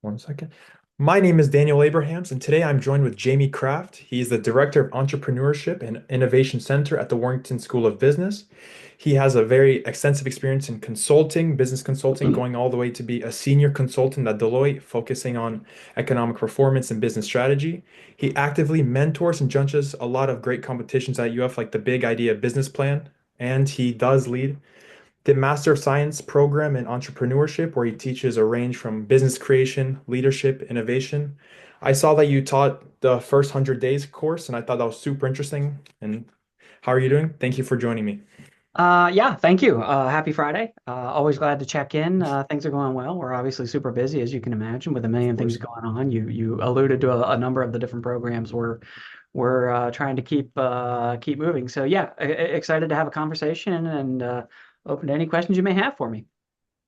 One second. My name is Daniel Abrahams, and today I'm joined with Jamie Kraft. He's the Director of Entrepreneurship and Innovation Center at the Warrington School of Business. He has a very extensive experience in consulting, business consulting, going all the way to be a senior consultant at Deloitte, focusing on economic performance and business strategy. He actively mentors and judges a lot of great competitions at UF, like the Big Idea Business Plan, and he does lead the Master of Science program in entrepreneurship, where he teaches a range from business creation, leadership, innovation. I saw that you taught the first 100 days course, and I thought that was super interesting. And how are you doing? Thank you for joining me. Yeah, thank you. Happy Friday. Always glad to check in. Things are going well. We're obviously super busy, as you can imagine, with a Of million things course. going on. You alluded to a number of the different programs we're trying to keep moving. So yeah, excited to have a conversation and open to any questions you may have for me.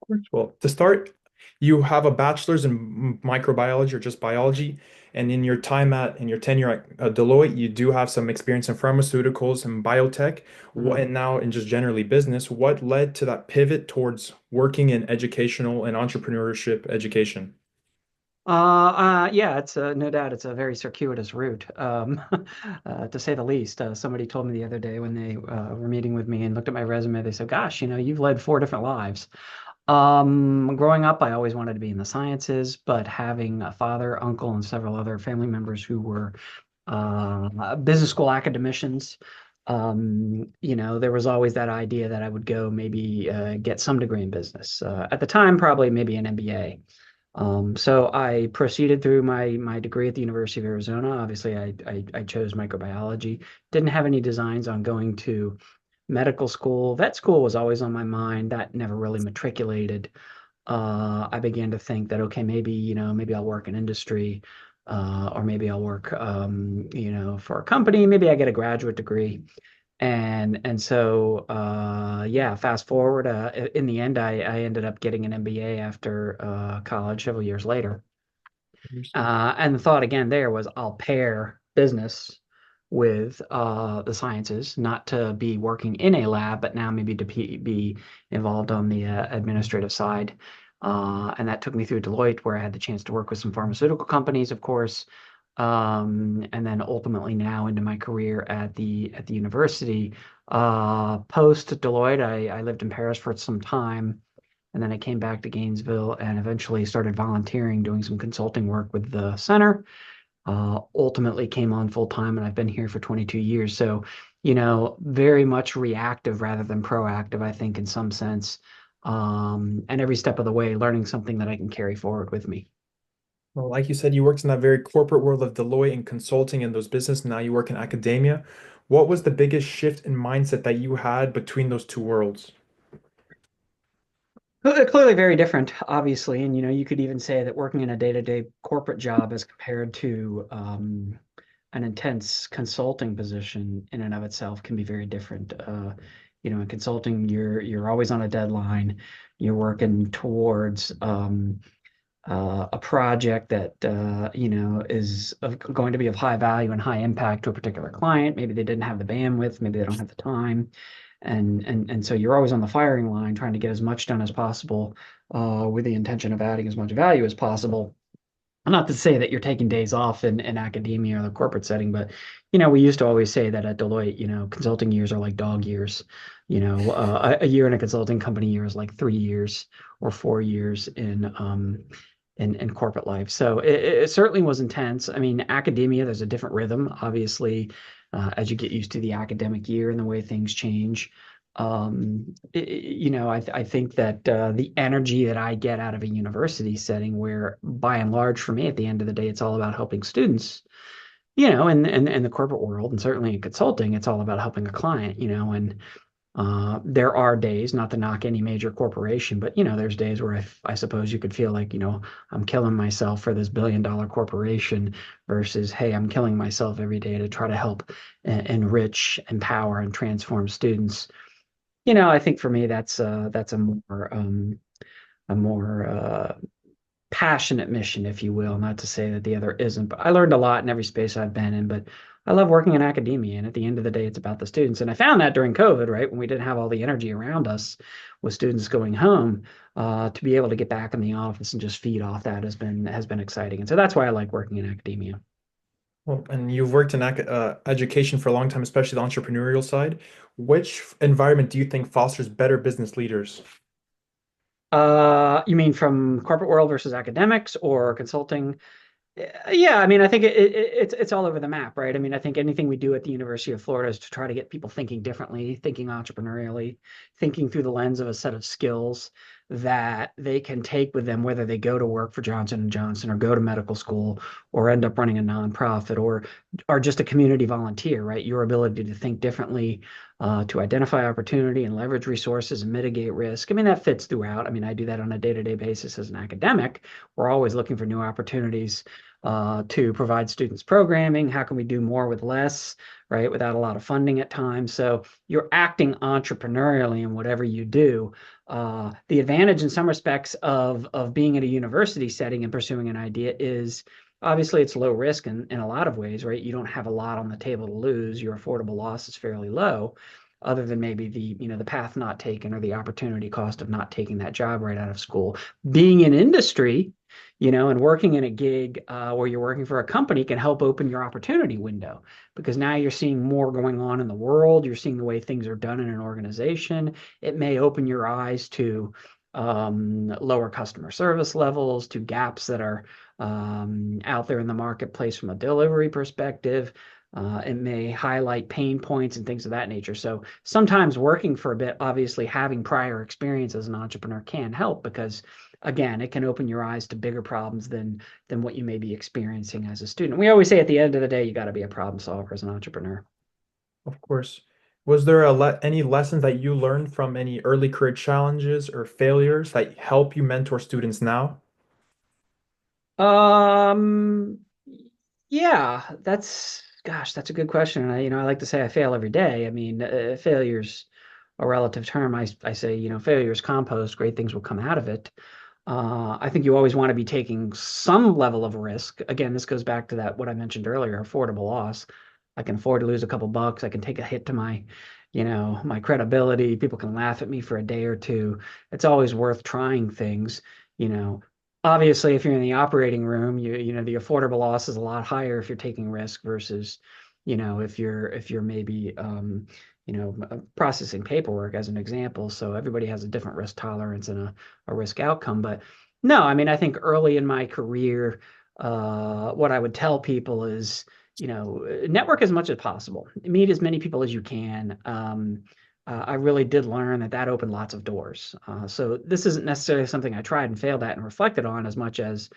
Of course. Well, to start, you have a bachelor's in microbiology or just biology, and in your tenure at Deloitte, you do have some experience in pharmaceuticals and biotech, Mhm. and now in just generally business. What led to that pivot towards working in educational and entrepreneurship education? Yeah, it's no doubt it's a very circuitous route, to say the least. Somebody told me the other day when they were meeting with me and looked at my resume, they said, "Gosh, you've led four different lives." Growing up, I always wanted to be in the sciences, but having a father, uncle, and several other family members who were business school academicians, there was always that idea that I would go maybe get some degree in business. At the time, probably maybe an MBA. So I proceeded through my degree at the University of Arizona. Obviously, I chose microbiology. Didn't have any designs on going to medical school. Vet school was always on my mind. That never really matriculated. I began to think that, okay, maybe I'll work in industry, or maybe I'll work, for a company. Maybe I get a graduate degree. Yeah, fast forward. In the end, I ended up getting an MBA after college several years later. And the thought again there was I'll pair business with the sciences, not to be working in a lab, but now maybe to be involved on the administrative side. And that took me through Deloitte, where I had the chance to work with some pharmaceutical companies, of course, and then ultimately now into my career at the university. Post Deloitte, I lived in Paris for some time, and then I came back to Gainesville and eventually started volunteering, doing some consulting work with the center. Ultimately came on full time, and I've been here for 22 years. So, very much reactive rather than proactive, I think, in some sense. And every step of the way, learning something that I can carry forward with me. Well, like you said, you worked in that very corporate world of Deloitte and consulting and those business. Now you work in academia. What was the biggest shift in mindset that you had between those two worlds? Clearly very different, obviously. And, you could even say that working in a day-to-day corporate job as compared to an intense consulting position in and of itself can be very different. In consulting, you're always on a deadline. You're working towards a project that is going to be of high value and high impact to a particular client. Maybe they didn't have the bandwidth, maybe they don't have the time, and so you're always on the firing line trying to get as much done as possible, with the intention of adding as much value as possible. Not to say that you're taking days off in academia or the corporate setting, but we used to always say that at Deloitte, consulting years are like dog years. A year in a consulting company year is like 3 years or 4 years in corporate life. So it certainly was intense. I mean, academia, there's a different rhythm, obviously, as you get used to the academic year and the way things change. I think that the energy that I get out of a university setting, where by and large, for me, at the end of the day, it's all about helping students, in the corporate world, and certainly in consulting, it's all about helping a client, and there are days, not to knock any major corporation, but there's days where I suppose you could feel like, I'm killing myself for this billion-dollar corporation versus, hey, I'm killing myself every day to try to help enrich, empower, and transform students. I think for me that's a more passionate mission, if you will. Not to say that the other isn't, but I learned a lot in every space I've been in. But I love working in academia, and at the end of the day, it's about the students. And I found that during COVID, right, when we didn't have all the energy around us with students going home, to be able to get back in the office and just feed off that has been exciting. And so that's why I like working in academia. Well, and you've worked in education for a long time, especially the entrepreneurial side. Which environment do you think fosters better business leaders? You mean from corporate world versus academics or consulting? Yeah, I mean, I think it's all over the map, right? I mean, I think anything we do at the University of Florida is to try to get people thinking differently, thinking entrepreneurially, thinking through the lens of a set of skills that they can take with them, whether they go to work for Johnson and Johnson or go to medical school or end up running a nonprofit or are just a community volunteer, right? Your ability to think differently, to identify opportunity and leverage resources and mitigate risk. I mean, that fits throughout. I mean, I do that on a day-to-day basis as an academic. We're always looking for new opportunities to provide students programming. How can we do more with less, right? Without a lot of funding at times. So you're acting entrepreneurially in whatever you do. The advantage in some respects of being at a university setting and pursuing an idea is obviously it's low risk in a lot of ways, right? You don't have a lot on the table to lose. Your affordable loss is fairly low, other than maybe the path not taken or the opportunity cost of not taking that job right out of school. Being in industry, and working in a gig where you're working for a company can help open your opportunity window because now you're seeing more going on in the world. You're seeing the way things are done in an organization. It may open your eyes to lower customer service levels, to gaps that are out there in the marketplace from a delivery perspective. It may highlight pain points and things of that nature. So sometimes working for a bit, obviously having prior experience as an entrepreneur can help because again, it can open your eyes to bigger problems than what you may be experiencing as a student. We always say at the end of the day, you got to be a problem solver as an entrepreneur. Of course. Was there any lessons that you learned from any early career challenges or failures that help you mentor students now? Um, yeah, that's a good question. And I like to say I fail every day. I mean, failure's a relative term. I say, failure's compost, great things will come out of it. I think you always want to be taking some level of risk. Again, this goes back to that what I mentioned earlier, affordable loss. I can afford to lose a couple bucks. I can take a hit to my credibility. People can laugh at me for a day or two. It's always worth trying things, you know. Obviously, if you're in the operating room, the affordable loss is a lot higher if you're taking risk versus, if you're maybe processing paperwork as an example. So everybody has a different risk tolerance and a risk outcome. But no, I mean, I think early in my career, what I would tell people is, network as much as possible, meet as many people as you can. I really did learn that opened lots of doors. So this isn't necessarily something I tried and failed at and reflected on as much as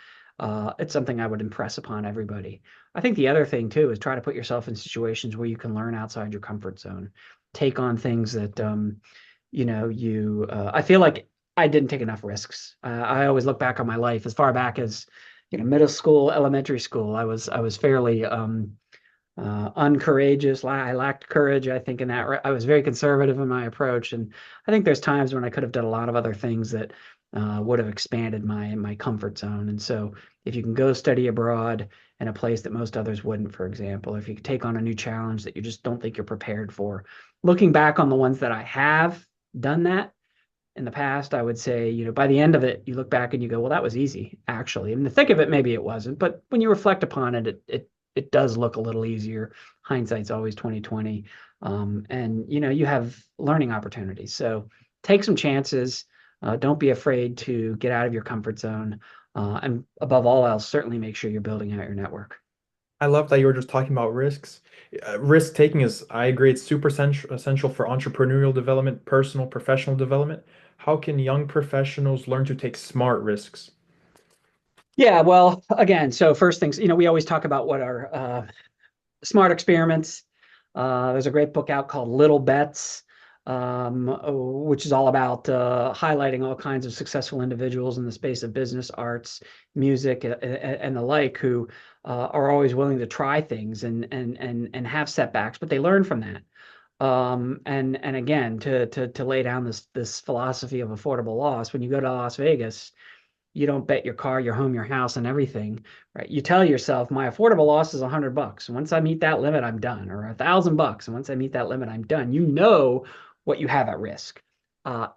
it's something I would impress upon everybody. I think the other thing too is try to put yourself in situations where you can learn outside your comfort zone, take on things that I feel like I didn't take enough risks. I always look back on my life as far back as middle school, elementary school. I was fairly uncourageous. I lacked courage, I think, in that. I was very conservative in my approach, and I think there's times when I could have done a lot of other things that would have expanded my comfort zone. And so, if you can go study abroad in a place that most others wouldn't, for example, if you could take on a new challenge that you just don't think you're prepared for, looking back on the ones that I have done that in the past, I would say, by the end of it, you look back and you go, well, that was easy, actually. In the thick of it, maybe it wasn't, but when you reflect upon it, it does look a little easier. Hindsight's always 2020. And you have learning opportunities. So take some chances. Don't be afraid to get out of your comfort zone. And above all else, certainly make sure you're building out your network. I love that you were just talking about risks. Risk taking is, I agree, it's super essential for entrepreneurial development, personal, professional development. How can young professionals learn to take smart risks? Yeah, well, again, so first things, we always talk about what are smart experiments. There's a great book out called Little Bets, which is all about highlighting all kinds of successful individuals in the space of business, arts, music, and the like, who are always willing to try things and have setbacks, but they learn from that. And again, to lay down this philosophy of affordable loss, when you go to Las Vegas, You don't bet your car, your home, your house, and everything, right? You tell yourself, my affordable loss is $100. And once I meet that limit, I'm done. Or $1,000. And once I meet that limit, I'm done. You know what you have at risk.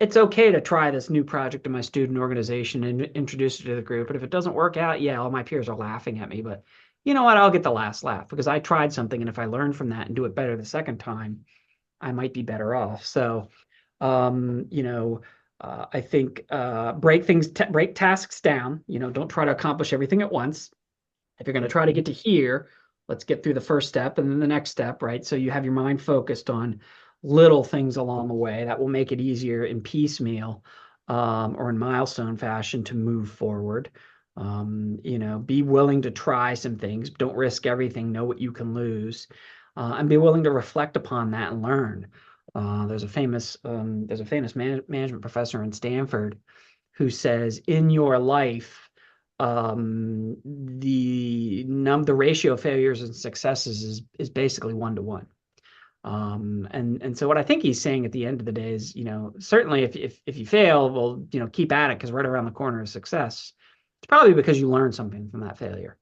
It's okay to try this new project in my student organization and introduce it to the group. But if it doesn't work out, yeah, all my peers are laughing at me. But you know what? I'll get the last laugh because I tried something. And if I learn from that and do it better the second time, I might be better off. So, you know, I think break tasks down. You know, don't try to accomplish everything at once. If you're going to try to get to here, let's get through the first step and then the next step, right? So you have your mind focused on little things along the way that will make it easier in piecemeal or in milestone fashion to move forward. You know, be willing to try some things. Don't risk everything. Know what you can lose, and be willing to reflect upon that and learn. There's a famous management professor in Stanford who says, in your life, the ratio of failures and successes is basically 1 to 1. And so what I think he's saying at the end of the day is, you know, certainly if you fail, well, you know, keep at it because right around the corner is success. It's probably because you learned something from that failure.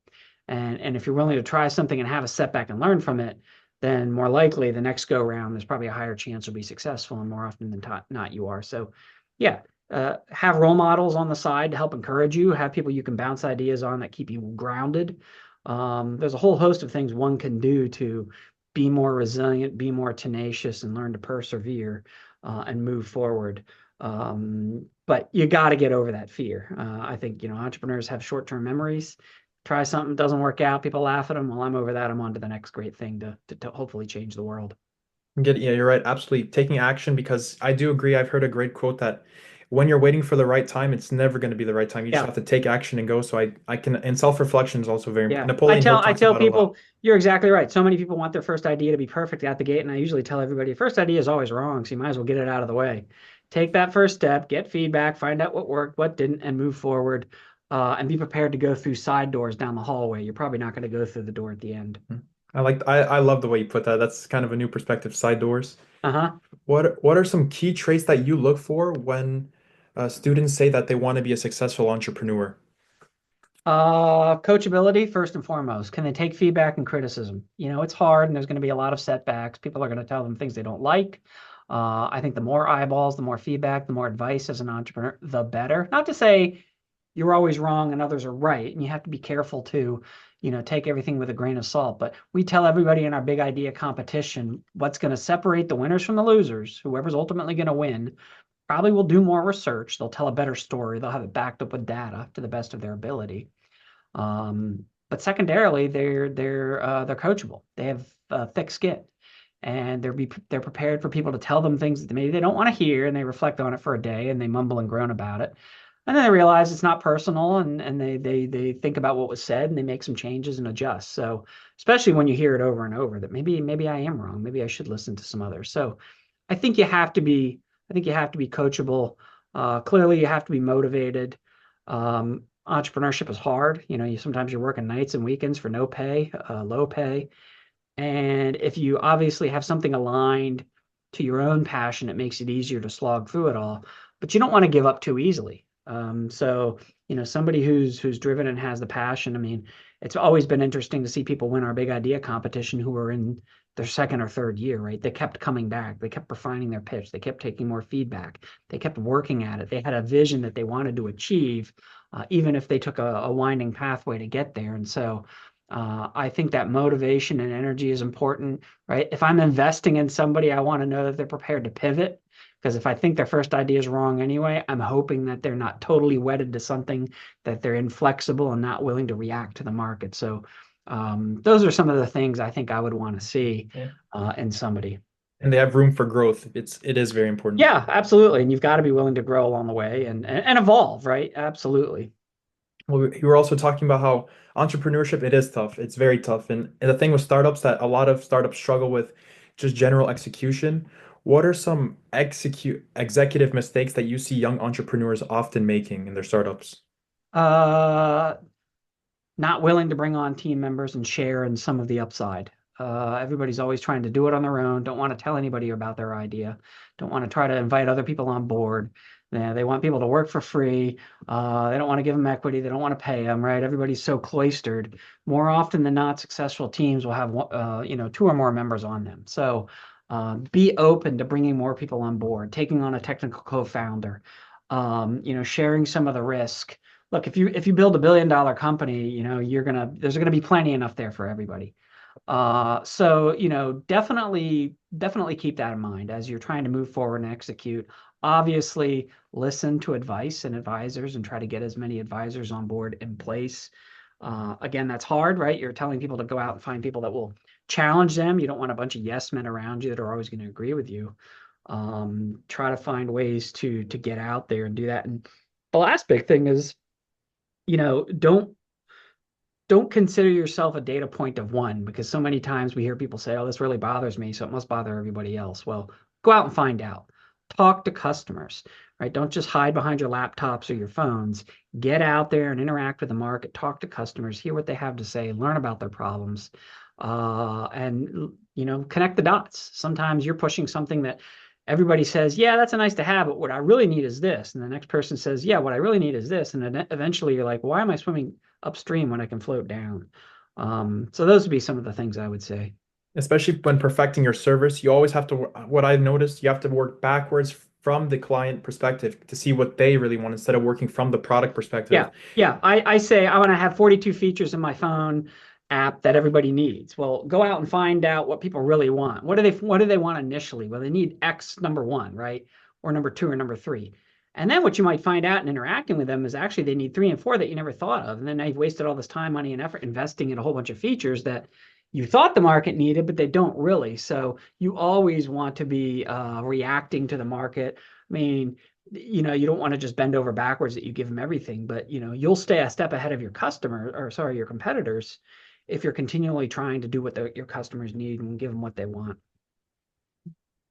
And if you're willing to try something and have a setback and learn from it, then more likely the next go round, there's probably a higher chance you'll be successful, and more often than not you are. So yeah, have role models on the side to help encourage you, have people you can bounce ideas on that keep you grounded. There's a whole host of things one can do to be more resilient, be more tenacious, and learn to persevere and move forward. But you got to get over that fear. I think, you know, entrepreneurs have short-term memories. Try something, doesn't work out, people laugh at them. Well, I'm over that. I'm on to the next great thing to hopefully change the world. Yeah, you're right. Absolutely. Taking action because I do agree. I've heard a great quote that when you're waiting for the right time, it's never going to be the right time. You just Yeah. have to take action and go. So I can, and self-reflection is also very important. Yeah. Napoleon Hill I talks tell about it a lot. people you're exactly right. So many people want their first idea to be perfect out the gate. And I usually tell everybody first idea is always wrong. So you might as well get it out of the way. Take that first step, get feedback, find out what worked, what didn't, and move forward. And be prepared to go through side doors down the hallway. You're probably not going to go through the door at the end. I love the way you put that. That's kind of a new perspective, side doors. Uh-huh. What are some key traits that you look for when students say that they want to be a successful entrepreneur? Coachability first and foremost. Can they take feedback and criticism? You know, it's hard and there's going to be a lot of setbacks. People are going to tell them things they don't like. I think the more eyeballs, the more feedback, the more advice as an entrepreneur, the better. Not to say you're always wrong and others are right, and you have to be careful to, you know, take everything with a grain of salt. But we tell everybody in our big idea competition what's going to separate the winners from the losers, whoever's ultimately going to win, probably will do more research. They'll tell a better story. They'll have it backed up with data to the best of their ability. But secondarily, they're coachable. They have thick skin, and they're prepared for people to tell them things that maybe they don't want to hear, and they reflect on it for a day, and they mumble and groan about it, and then they realize it's not personal, and they think about what was said, and they make some changes and adjust. So especially when you hear it over and over, that maybe I am wrong, maybe I should listen to some others. So I think you have to be I think you have to be coachable. Clearly, you have to be motivated. Entrepreneurship is hard. You know, sometimes you're working nights and weekends for no pay, low pay. And if you obviously have something aligned to your own passion, it makes it easier to slog through it all. But you don't want to give up too easily. So, you know, somebody who's driven and has the passion. I mean, it's always been interesting to see people win our big idea competition who are in their second or third year, right? They kept coming back. They kept refining their pitch. They kept taking more feedback. They kept working at it. They had a vision that they wanted to achieve, even if they took a winding pathway to get there. And so, I think that motivation and energy is important, right? If I'm investing in somebody, I want to know that they're prepared to pivot. Because if I think their first idea is wrong anyway, I'm hoping that they're not totally wedded to something, that they're inflexible and not willing to react to the market. So those are some of the things I think I would want to see Yeah. in somebody. And they have room for growth. It is very important. Yeah, absolutely. And you've got to be willing to grow along the way and evolve, right? Absolutely. Well, you were also talking about how entrepreneurship, it is tough. It's very tough. And the thing with startups that a lot of startups struggle with just general execution. What are some executive mistakes that you see young entrepreneurs often making in their startups? Uh, Not willing to bring on team members and share in some of the upside. Everybody's always trying to do it on their own, don't want to tell anybody about their idea, don't want to try to invite other people on board. They want people to work for free. They don't want to give them equity. They don't want to pay them, right? Everybody's so cloistered. More often than not, successful teams will have two or more members on them. So be open to bringing more people on board, taking on a technical co-founder, sharing some of the risk. Look, if you build $1 billion company, there's gonna be plenty enough there for everybody. So, definitely keep that in mind as you're trying to move forward and execute. Obviously, listen to advice and advisors and try to get as many advisors on board in place. Again, that's hard, right? You're telling people to go out and find people that will challenge them. You don't want a bunch of yes men around you that are always going to agree with you. Try to find ways to get out there and do that. And the last big thing is, don't consider yourself a data point of one, because so many times we hear people say, oh, this really bothers me, so it must bother everybody else. Well, go out and find out. Talk to customers, right? Don't just hide behind your laptops or your phones. Get out there and interact with the market, talk to customers, hear what they have to say, learn about their problems, and connect the dots. Sometimes you're pushing something that everybody says, yeah, that's a nice to have, but what I really need is this. And the next person says, yeah, what I really need is this. And then eventually you're like, why am I swimming upstream when I can float down? So those would be some of the things I would say. Especially when perfecting your service, you always have to, what I noticed, you have to work backwards from the client perspective to see what they really want instead of working from the product perspective. Yeah, yeah. I say I want to have 42 features in my phone app that everybody needs. Well, go out and find out what people really want. What do they want initially? Well, they need X number one, right? Or number two or number three. And then what you might find out in interacting with them is actually they need three and four that you never thought of. And then they've wasted all this time, money, and effort investing in a whole bunch of features that you thought the market needed, but they don't really. So you always want to be reacting to the market. I mean, you don't want to just bend over backwards that you give them everything, but you'll stay a step ahead of your customer, or sorry, your competitors, if you're continually trying to do what your customers need and give them what they want.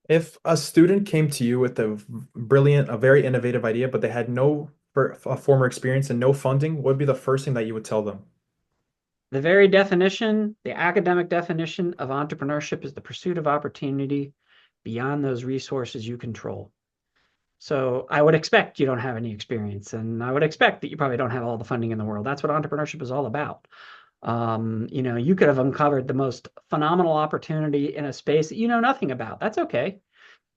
If a student came to you with a very innovative idea, but they had no a former experience and no funding, what would be the first thing that you would tell them? The academic definition of entrepreneurship is the pursuit of opportunity beyond those resources you control. So I would expect you don't have any experience, and I would expect that you probably don't have all the funding in the world. That's what entrepreneurship is all about. You could have uncovered the most phenomenal opportunity in a space that you know nothing about. That's okay.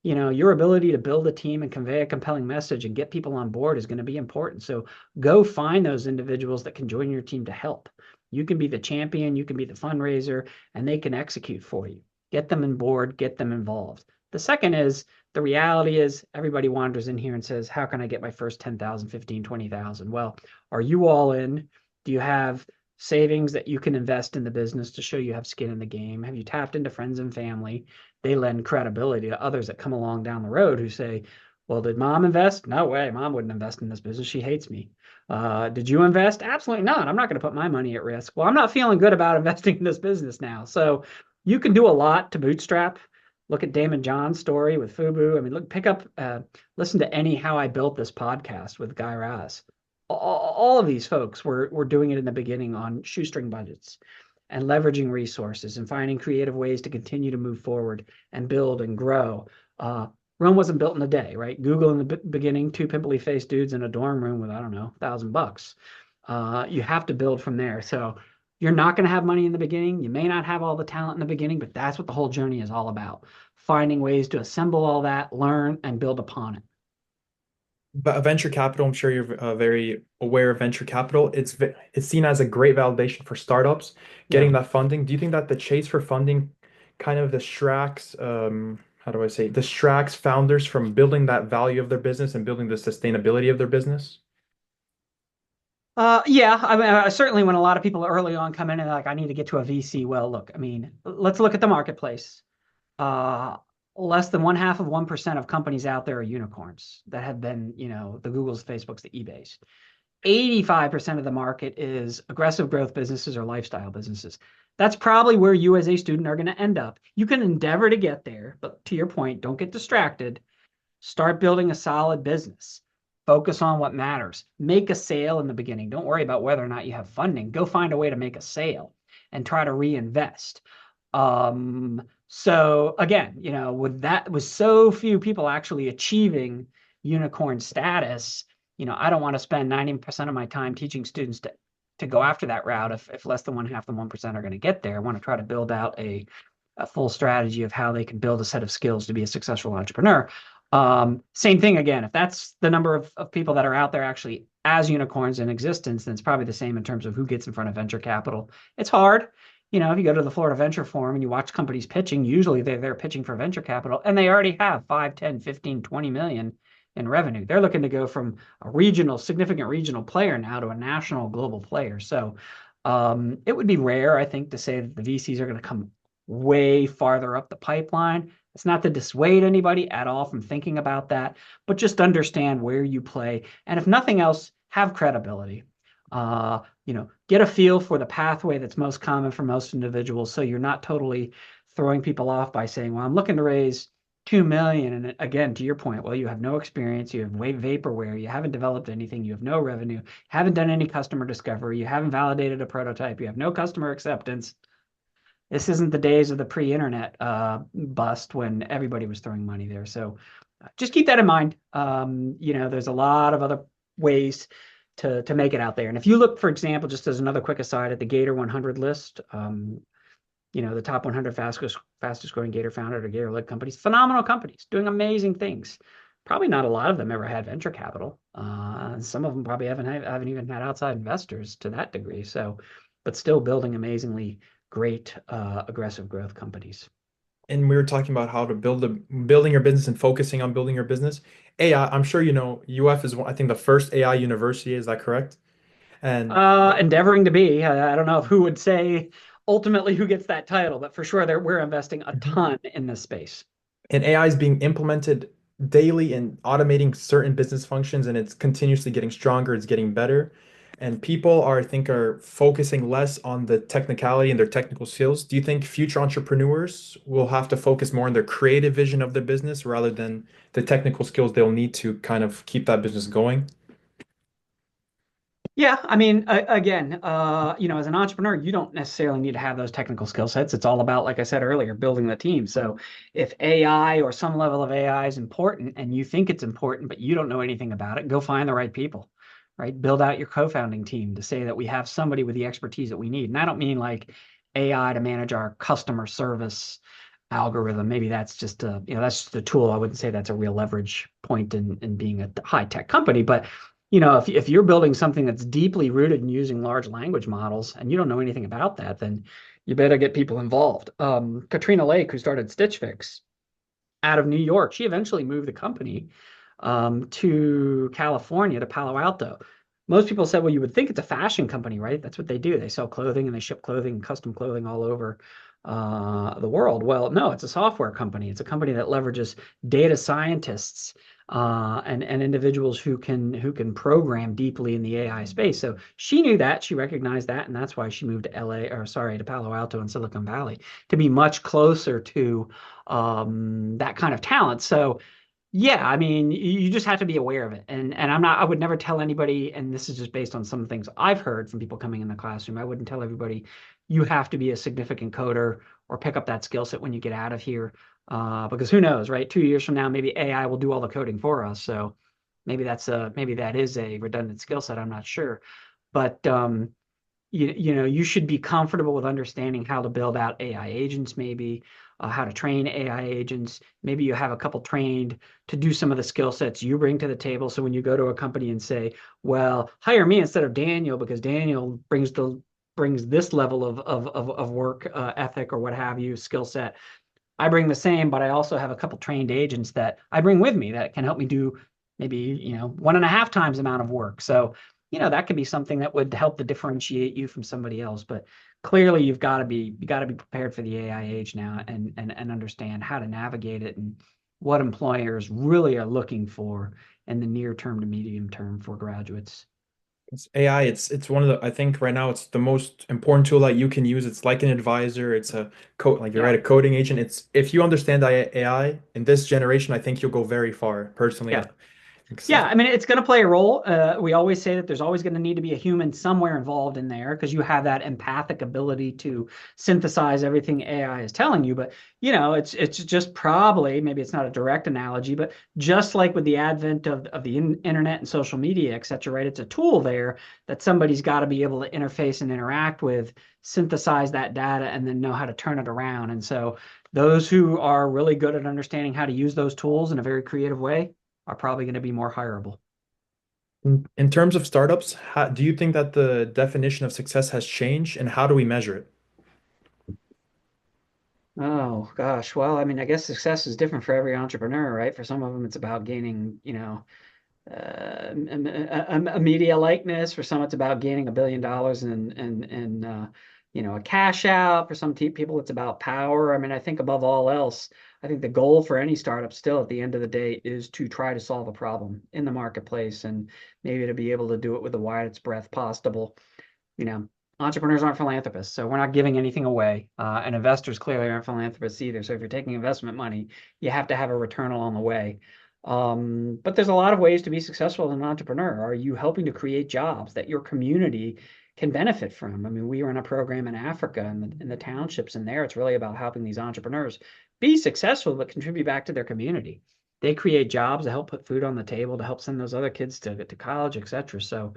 Your ability to build a team and convey a compelling message and get people on board is going to be important. So go find those individuals that can join your team to help. You can be the champion, you can be the fundraiser, and they can execute for you. Get them on board, get them involved. The second is the reality is everybody wanders in here and says, how can I get my first 10,000, 15, 20,000? Well, are you all in? Do you have savings that you can invest in the business to show you have skin in the game? Have you tapped into friends and family? They lend credibility to others that come along down the road who say, well, did mom invest? No way. Mom wouldn't invest in this business. She hates me. Did you invest? Absolutely not. I'm not going to put my money at risk. Well, I'm not feeling good about investing in this business now. So you can do a lot to bootstrap. Look at Damon John's story with Fubu. I mean, listen to any How I Built This podcast with Guy Raz. All of these folks were doing it in the beginning on shoestring budgets and leveraging resources and finding creative ways to continue to move forward and build and grow. Rome wasn't built in a day, right? Google in the beginning, two pimply faced dudes in a dorm room with, I don't know, $1,000. You have to build from there. So you're not going to have money in the beginning. You may not have all the talent in the beginning, but that's what the whole journey is all about. Finding ways to assemble all that, learn, and build upon it. But venture capital, I'm sure you're very aware of venture capital. It's seen as a great validation for startups Yeah. getting that funding. Do you think that the chase for funding kind of distracts, how do I say, distracts founders from building that value of their business and building the sustainability of their business? Yeah, I mean, certainly when a lot of people early on come in and like, I need to get to a VC. Well, look, I mean, let's look at the marketplace. Uh, Less than 0.5% of companies out there are unicorns that have been, the Googles, Facebooks, the eBays. 85% of the market is aggressive growth businesses or lifestyle businesses. That's probably where you as a student are going to end up. You can endeavor to get there, but to your point, don't get distracted. Start building a solid business. Focus on what matters. Make a sale in the beginning. Don't worry about whether or not you have funding. Go find a way to make a sale and try to reinvest. So again, with so few people actually achieving, unicorn status, I don't want to spend 90% of my time teaching students to go after that route if less than one half the 1% are going to get there. I want to try to build out a full strategy of how they can build a set of skills to be a successful entrepreneur. Same thing again, if that's the number of people that are out there actually as unicorns in existence, then it's probably the same in terms of who gets in front of venture capital. It's hard. If you go to the Florida Venture Forum and you watch companies pitching, usually they're pitching for venture capital and they already have 5, 10, 15, 20 million in revenue. They're looking to go from a significant regional player now to a national global player. So it would be rare, I think, to say that the VCs are going to come way farther up the pipeline. It's not to dissuade anybody at all from thinking about that, but just understand where you play. And if nothing else, have credibility. Get a feel for the pathway that's most common for most individuals. So you're not totally throwing people off by saying, well, I'm looking to raise 2 million. And again, to your point, well, you have no experience, you have vaporware, you haven't developed anything, you have no revenue, haven't done any customer discovery, you haven't validated a prototype, you have no customer acceptance. This isn't the days of the pre-internet bust when everybody was throwing money there. So just keep that in mind. There's a lot of other ways to make it out there. And if you look, for example, just as another quick aside, at the Gator 100 list, the top 100 fastest growing Gator founded or Gator led companies, phenomenal companies doing amazing things. Probably not a lot of them ever had venture capital. Some of them probably haven't even had outside investors to that degree. So, but still building amazingly great aggressive growth companies. And we were talking about how to building your business and focusing on building your business. AI, I'm sure you know, UF is I think the first AI university, is that correct? And Endeavoring to be. I don't know if who would say ultimately who gets that title, but for sure we're investing a Mhm. ton in this space. And AI is being implemented daily in automating certain business functions, and it's continuously getting stronger, it's getting better. And people are, I think, are focusing less on the technicality and their technical skills. Do you think future entrepreneurs will have to focus more on their creative vision of the business rather than the technical skills they'll need to kind of keep that business going? Yeah, I mean, again, as an entrepreneur, you don't necessarily need to have those technical skill sets. It's all about, like I said earlier, building the team. So if AI or some level of AI is important and you think it's important, but you don't know anything about it, go find the right people, right? Build out your co-founding team to say that we have somebody with the expertise that we need. And I don't mean like AI to manage our customer service algorithm. Maybe that's just a tool. I wouldn't say that's a real leverage point in being a high tech company, but if you're building something that's deeply rooted in using large language models and you don't know anything about that, then you better get people involved. Katrina Lake, who started Stitch Fix out of New York, she eventually moved the company to California, to Palo Alto. Most people said, well, you would think it's a fashion company, right? That's what they do. They sell clothing and they ship clothing, custom clothing all over the world. Well, no, it's a software company. It's a company that leverages data scientists and individuals who can program deeply in the AI space. So she knew that, she recognized that, and that's why she moved to to Palo Alto and Silicon Valley to be much closer to that kind of talent. So yeah, I mean, you just have to be aware of it. And I would never tell anybody, and this is just based on some things I've heard from people coming in the classroom. I wouldn't tell everybody you have to be a significant coder or pick up that skill set when you get out of here. Because who knows, right? 2 years from now, maybe AI will do all the coding for us. So maybe that is a redundant skill set. I'm not sure. But you should be comfortable with understanding how to build out AI agents, maybe how to train AI agents. Maybe you have a couple trained to do some of the skill sets you bring to the table. So when you go to a company and say, well, hire me instead of Daniel because Daniel brings this level of work ethic or what have you, skill set. I bring the same, but I also have a couple trained agents that I bring with me that can help me do maybe, 1.5 times the amount of work. So, that could be something that would help to differentiate you from somebody else. But clearly you got to be prepared for the AI age now and understand how to navigate it and what employers really are looking for in the near term to medium term for graduates. It's AI, it's one of the, I think right now it's the most important tool that you can use. It's like an advisor, it's a code, like you're right, Yeah. a coding agent. It's if you understand AI in this generation, I think you'll go very far. Personally, Yeah. Yeah, I mean, it's going to play a role. We always say that there's always going to need to be a human somewhere involved in there because you have that empathic ability to synthesize everything AI is telling you. But it's just probably maybe it's not a direct analogy, but just like with the advent of the internet and social media, et cetera, right? It's a tool there that somebody's got to be able to interface and interact with, synthesize that data, and then know how to turn it around. And so those who are really good at understanding how to use those tools in a very creative way are probably going to be more hireable. In terms of startups, do you think that the definition of success has changed, and how do we measure it? Oh gosh, well, I mean, I guess success is different for every entrepreneur, right? For some of them, it's about gaining, a media likeness. For some, it's about gaining $1 billion in a cash out. For some people, it's about power. I mean, I think above all else, I think the goal for any startup still at the end of the day is to try to solve a problem in the marketplace and maybe to be able to do it with the widest breadth possible. you know, Entrepreneurs aren't philanthropists, so we're not giving anything away. And investors clearly aren't philanthropists either. So if you're taking investment money, you have to have a return along the way. But there's a lot of ways to be successful as an entrepreneur. Are you helping to create jobs that your community can benefit from? I mean, we run a program in Africa in the townships, and there it's really about helping these entrepreneurs be successful but contribute back to their community. They create jobs to help put food on the table, to help send those other kids to college, et cetera. So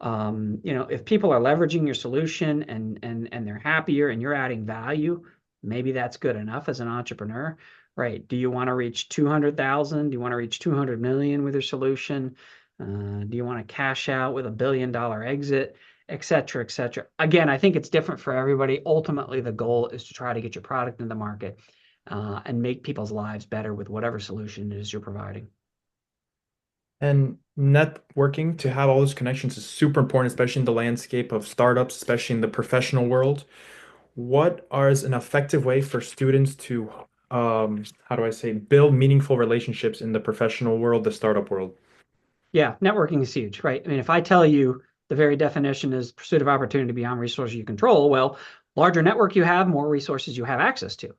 if people are leveraging your solution and they're happier and you're adding value, maybe that's good enough as an entrepreneur, right? Do you want to reach 200,000? Do you want to reach 200 million with your solution? Do you want to cash out with $1 billion exit, et cetera, et cetera? Again, I think it's different for everybody. Ultimately, the goal is to try to get your product in the market and make people's lives better with whatever solution it is you're providing. And networking to have all those connections is super important, especially in the landscape of startups, especially in the professional world. What is an effective way for students to, how do I say, build meaningful relationships in the professional world, the startup world? Yeah, networking is huge, right? I mean, if I tell you the very definition is pursuit of opportunity beyond resources you control, well, larger network you have, more resources you have access to,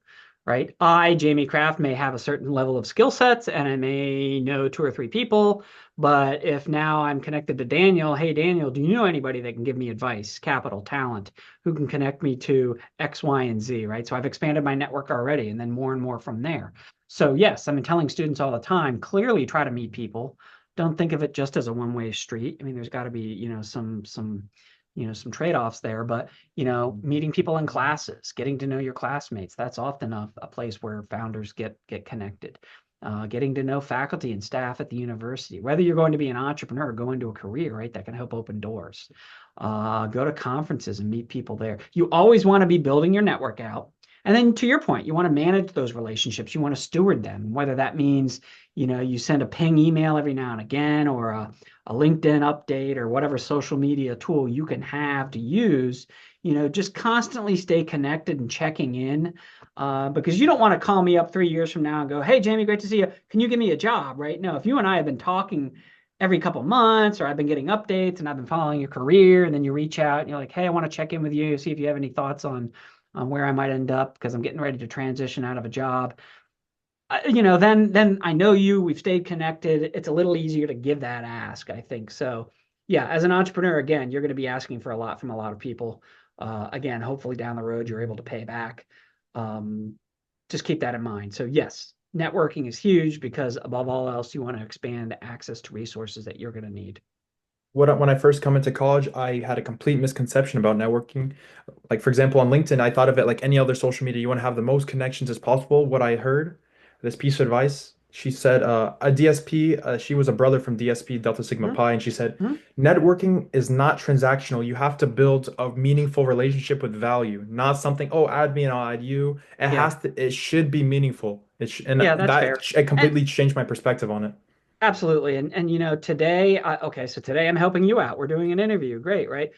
right? Jamie Kraft, may have a certain level of skill sets and I may know two or three people, but if now I'm connected to Daniel, hey, Daniel, do you know anybody that can give me advice, capital, talent, who can connect me to X, Y, and Z, right? So I've expanded my network already and then more and more from there. So yes, I'm telling students all the time, clearly try to meet people. Don't think of it just as a one-way street. I mean, there's got to be, some trade-offs there, but meeting people in classes, getting to know your classmates, that's often a place where founders get connected. Getting to know faculty and staff at the university, whether you're going to be an entrepreneur or go into a career, right, that can help open doors. Go to conferences and meet people there. You always want to be building your network out. And then to your point, you want to manage those relationships. You want to steward them, whether that means, you send a ping email every now and again or a LinkedIn update or whatever social media tool you can have to use, just constantly stay connected and checking in because you don't want to call me up 3 years from now and go, hey, Jamie, great to see you. Can you give me a job? Right? No, if you and I have been talking every couple months or I've been getting updates and I've been following your career and then you reach out and you're like, hey, I want to check in with you, see if you have any thoughts on where I might end up because I'm getting ready to transition out of a job. Then I know you. We've stayed connected. It's a little easier to give that ask, I think. So, yeah, as an entrepreneur, again, you're going to be asking for a lot from a lot of people. Again, hopefully down the road you're able to pay back. Um, just keep that in mind. So, yes, networking is huge because above all else, you want to expand access to resources that you're going to need. When I first come into college, I had a complete misconception about networking. Like, for example, on LinkedIn, I thought of it like any other social media. You want to have the most connections as possible. What I heard, this piece of advice, she said, a DSP, she was a brother from DSP, Delta Sigma Mhm, Pi, and she said, mhm. networking is not transactional. You have to build a meaningful relationship with value, not something, oh, add me and I'll add you. Yeah, It should be meaningful. And yeah, that's fair. it And completely changed my perspective on it. absolutely. And today, okay, so today I'm helping you out. We're doing an interview. Great, right?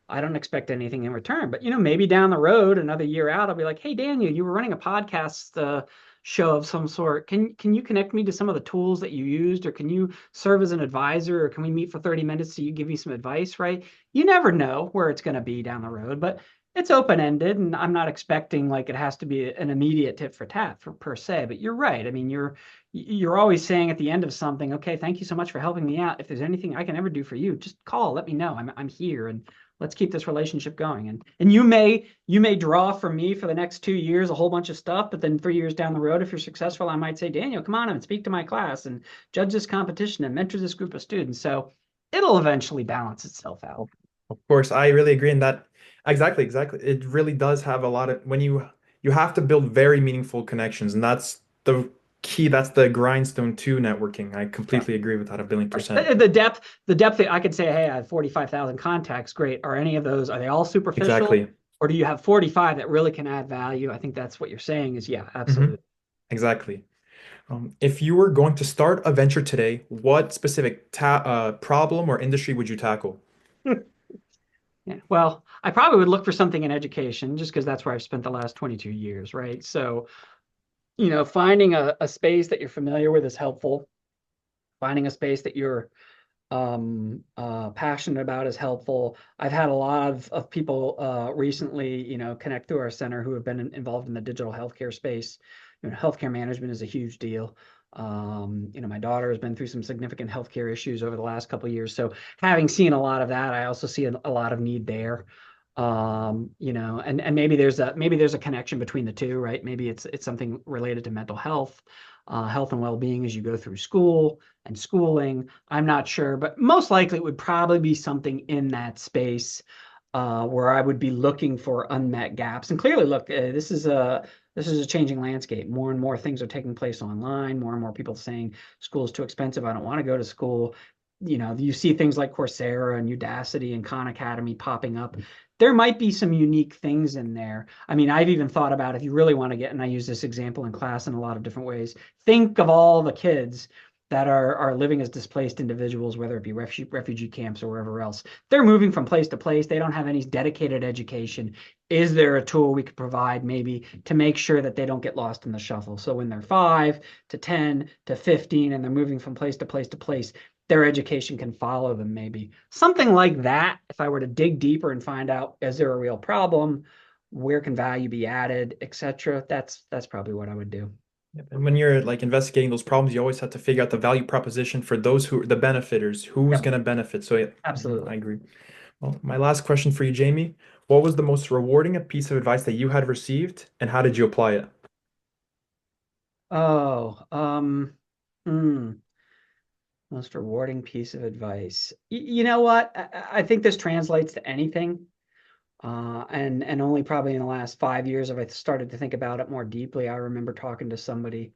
I don't expect anything in return. But maybe down the road, another year out, I'll be like, "Hey, Daniel, you were running a podcast show of some sort. Can you connect me to some of the tools that you used, or can you serve as an advisor, or can we meet for 30 minutes so you give me some advice?" Right? You never know where it's going to be down the road, but it's open-ended, and I'm not expecting like it has to be an immediate tit for tat for per se, but you're right. I mean, you're always saying at the end of something, okay, thank you so much for helping me out. If there's anything I can ever do for you, just call, let me know. I'm here, and let's keep this relationship going. And you may draw from me for the next 2 years a whole bunch of stuff, but then 3 years down the road, if you're successful, I might say, Daniel, come on and speak to my class and judge this competition and mentor this group of students. So it'll eventually balance itself out. Of course, I really agree in that. Exactly, exactly. It really does have a lot of when you have to build very meaningful connections, and that's the key. That's the grindstone to networking. I Yeah. completely agree with that a billion Right. percent. The depth that I could say, hey, I have 45,000 contacts. Great. Are any of those, are they all superficial? Exactly. Or do you have 45 that really can add value? I think that's what you're saying is, yeah, Hmm. absolutely. Exactly. If you were going to start a venture today, what specific ta problem or industry would you tackle? Yeah. Well, I probably would look for something in education just because that's where I've spent the last 22 years, right? So, finding a space that you're familiar with is helpful. Finding a space that you're passionate about is helpful. I've had a lot of people recently, connect through our center who have been involved in the digital healthcare space. Healthcare management is a huge deal. My daughter has been through some significant healthcare issues over the last couple of years. So having seen a lot of that, I also see a lot of need there. And maybe there's a connection between the two, right? Maybe it's something related to mental health, health and well-being as you go through school and schooling. I'm not sure, but most likely it would probably be something in that space where I would be looking for unmet gaps. And clearly, look, this is a changing landscape. More and more things are taking place online. More and more people saying school is too expensive. I don't want to go to school. You see things like Coursera and Udacity and Khan Academy popping up. There might be some unique things in there. I mean, I've even thought about if you really want to get, and I use this example in class in a lot of different ways. Think of all the kids that are living as displaced individuals, whether it be refugee camps or wherever else. They're moving from place to place. They don't have any dedicated education. Is there a tool we could provide maybe to make sure that they don't get lost in the shuffle? So when they're 5 to 10 to 15 and they're moving from place to place to place, their education can follow them maybe. Something like that, if I were to dig deeper and find out, is there a real problem? Where can value be added, etc. That's probably what I would do. Yep. And when you're like investigating those problems, you always have to figure out the value proposition for those who the benefiters, who's Yep, going to benefit. So yeah, I absolutely. agree. Well, my last question for you, Jamie. What was the most rewarding piece of advice that you had received, and how did you apply it? Oh, hmm, most rewarding piece of advice. You know what? I think this translates to anything. And only probably in the last 5 years have I started to think about it more deeply. I remember talking to somebody,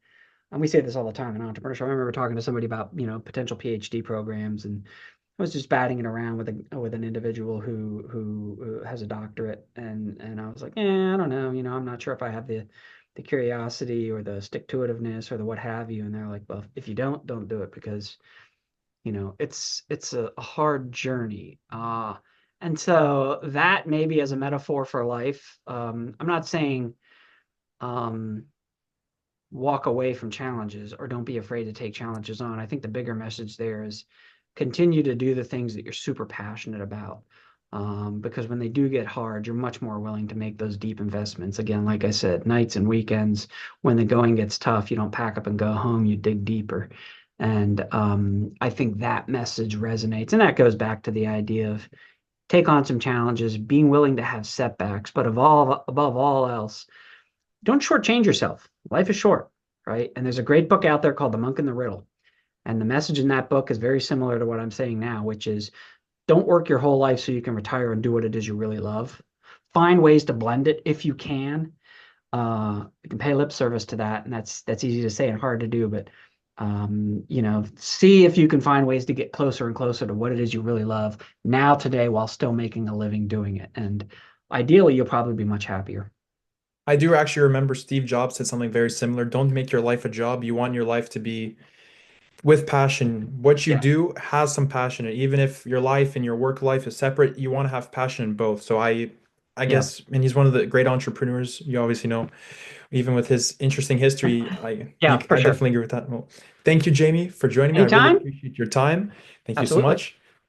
and we say this all the time in entrepreneurship. I remember talking to somebody about, potential PhD programs, and I was just batting it around with an individual who has a doctorate, and I was like, I don't know, I'm not sure if I have the curiosity or the stick to itiveness or the what have you. And they're like, well, if you don't do it because it's a hard journey. And so that maybe as a metaphor for life, I'm not saying um, walk away from challenges or don't be afraid to take challenges on. I think the bigger message there is continue to do the things that you're super passionate about. Because when they do get hard, you're much more willing to make those deep investments. Again, like I said, nights and weekends, when the going gets tough, you don't pack up and go home, you dig deeper. And I think that message resonates. And that goes back to the idea of take on some challenges, being willing to have setbacks, but above all else, don't shortchange yourself. Life is short, right? And there's a great book out there called The Monk and the Riddle. And the message in that book is very similar to what I'm saying now, which is don't work your whole life so you can retire and do what it is you really love. Find ways to blend it if you can. You can pay lip service to that, and that's easy to say and hard to do, but see if you can find ways to get closer and closer to what it is you really love now today while still making a living doing it. And ideally, you'll probably be much happier. I do actually remember Steve Jobs said something very similar. Don't make your life a job. You want your life to be with passion. What you Yeah, do has some passion. Even if your life and your work life is separate, you want to have passion in both. So I yeah, guess, and he's one of the great entrepreneurs you obviously know. Even with his interesting history, yeah, for I sure. definitely agree with that. Well, thank you, Jamie, for joining me. I really Anytime. appreciate your time. Thank you so Absolutely. much.